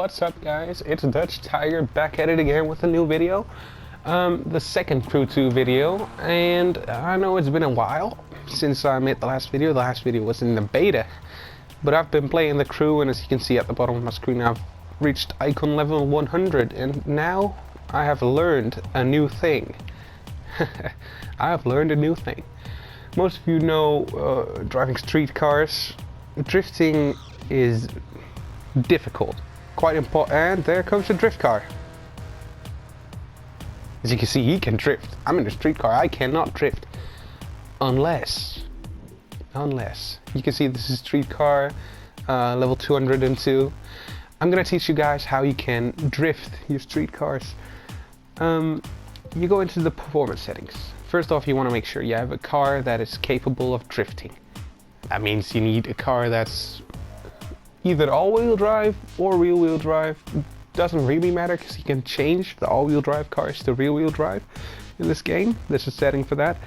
What's up, guys? It's Dutch Tiger back at it again with a new video. The second Crew 2 video, and I know it's been a while since I made the last video. The last video was in the beta, but I've been playing the Crew, and as you can see at the bottom of my screen, I've reached icon level 100, and now I have learned a new thing. I have learned a new thing. Most of you know, driving street cars, drifting is difficult, quite important. And there comes a drift car. As you can see, he can drift. I'm in a street car. I cannot drift unless you can see this is a street car, level 202. I'm gonna teach you guys how you can drift your street cars. You go into the performance settings. First off, you want to make sure you have a car that is capable of drifting. That means you need a car that's either all-wheel drive or rear-wheel drive. Doesn't really matter because you can change the all-wheel drive cars to rear-wheel drive in this game. There's a setting for that.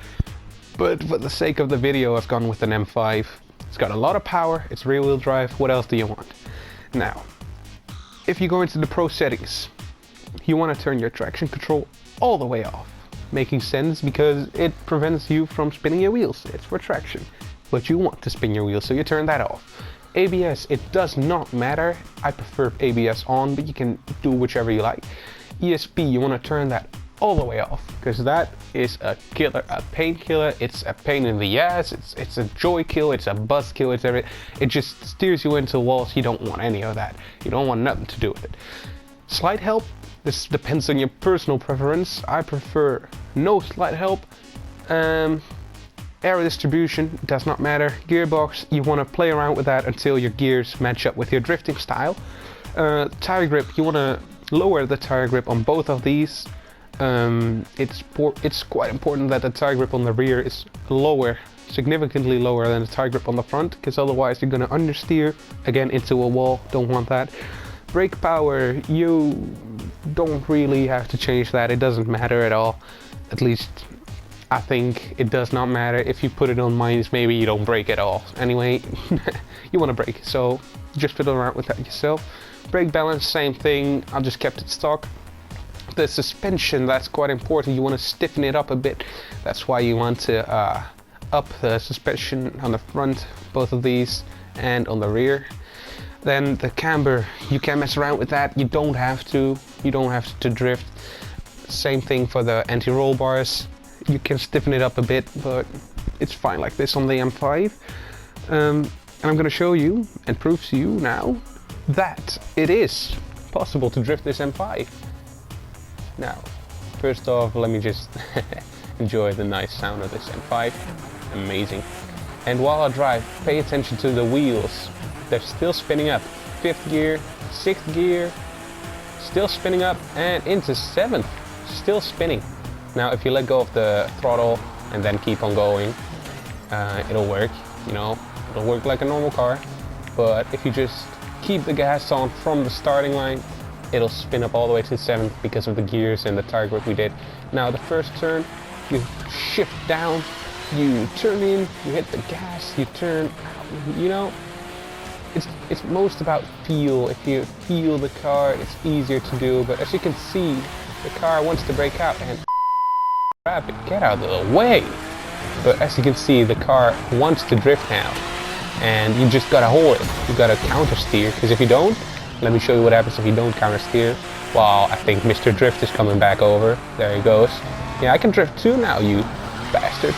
But for the sake of the video, I've gone with an M5. It's got a lot of power, it's rear-wheel drive. What else do you want? Now, if you go into the pro settings, you want to turn your traction control all the way off. Making sense because it prevents you from spinning your wheels. It's for traction, but you want to spin your wheels, so you turn that off. ABS, it does not matter. I prefer ABS on, but you can do whichever you like. ESP, you want to turn that all the way off because that is a killer, a painkiller. It's a pain in the ass. It's a joy kill. It's a buzz kill. It's everything. It just steers you into walls. You don't want any of that. You don't want nothing to do with it. Slide help. This depends on your personal preference. I prefer no slide help. Aero distribution does not matter. Gearbox, you want to play around with that until your gears match up with your drifting style. Tire grip, you want to lower the tire grip on both of these. It's quite important that the tire grip on the rear is lower, significantly lower than the tire grip on the front, because otherwise you're going to understeer again into a wall. Don't want that. Brake power, you don't really have to change that. It doesn't matter at all. At least I think it does not matter. If you put it on minus, maybe you don't brake at all. Anyway, you want to brake, so just fiddle around with that yourself. Brake balance, same thing. I just kept it stock. The suspension, that's quite important. You want to stiffen it up a bit. That's why you want to up the suspension on the front, both of these, and on the rear. Then the camber, you can mess around with that. You don't have to. You don't have to drift. Same thing for the anti-roll bars. You can stiffen it up a bit, but it's fine like this on the M5. And I'm going to show you and prove to you now that it is possible to drift this M5. Now, first off, let me just enjoy the nice sound of this M5. Amazing. And while I drive, pay attention to the wheels. They're still spinning up. 5th gear, 6th gear, still spinning up, and into 7th, still spinning. Now, if you let go of the throttle and then keep on going, it'll work, you know, it'll work like a normal car. But if you just keep the gas on from the starting line, it'll spin up all the way to 7th because of the gears and the tire grip we did. Now, the first turn, you shift down, you turn in, you hit the gas, you turn out, you know. It's most about feel. If you feel the car, it's easier to do. But as you can see, the car wants to brake out and get out of the way. But as you can see, the car wants to drift now, and you just gotta hold it. You gotta counter steer, because if you don't, let me show you what happens if you don't counter steer. Well, I think Mr. Drift is coming back over. There he goes. Yeah, I can drift too now, you bastard.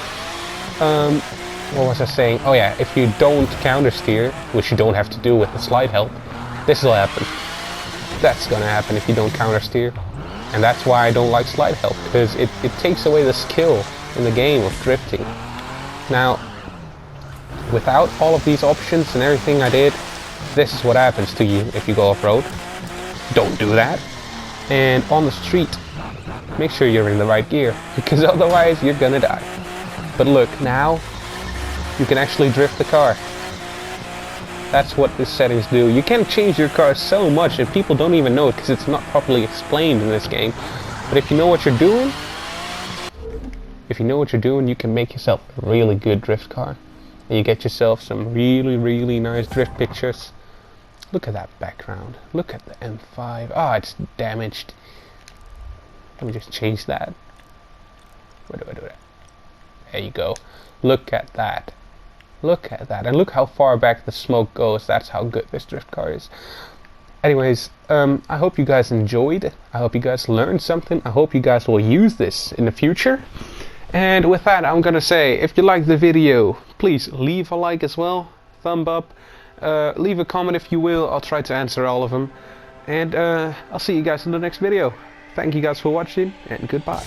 What was I saying? Oh yeah, if you don't counter steer, which you don't have to do with the slide help, this will happen. That's gonna happen if you don't counter steer. And that's why I don't like slide help, because it takes away the skill in the game of drifting. Now, without all of these options and everything I did, this is what happens to you if you go off-road. Don't do that. And on the street, make sure you're in the right gear, because otherwise you're gonna die. But look, now you can actually drift the car. That's what the settings do. You can change your car so much and people don't even know it because it's not properly explained in this game. But if you know what you're doing, you can make yourself a really good drift car. And you get yourself some really, really nice drift pictures. Look at that background. Look at the M5. Ah, it's damaged. Let me just change that. Where do I do that? There you go. Look at that. Look at that. And look how far back the smoke goes. That's how good this drift car is. Anyways, I hope you guys enjoyed. I hope you guys learned something. I hope you guys will use this in the future. And with that, I'm gonna say, if you liked the video, please leave a like as well. Thumb up. Leave a comment if you will. I'll try to answer all of them. And I'll see you guys in the next video. Thank you guys for watching, and goodbye.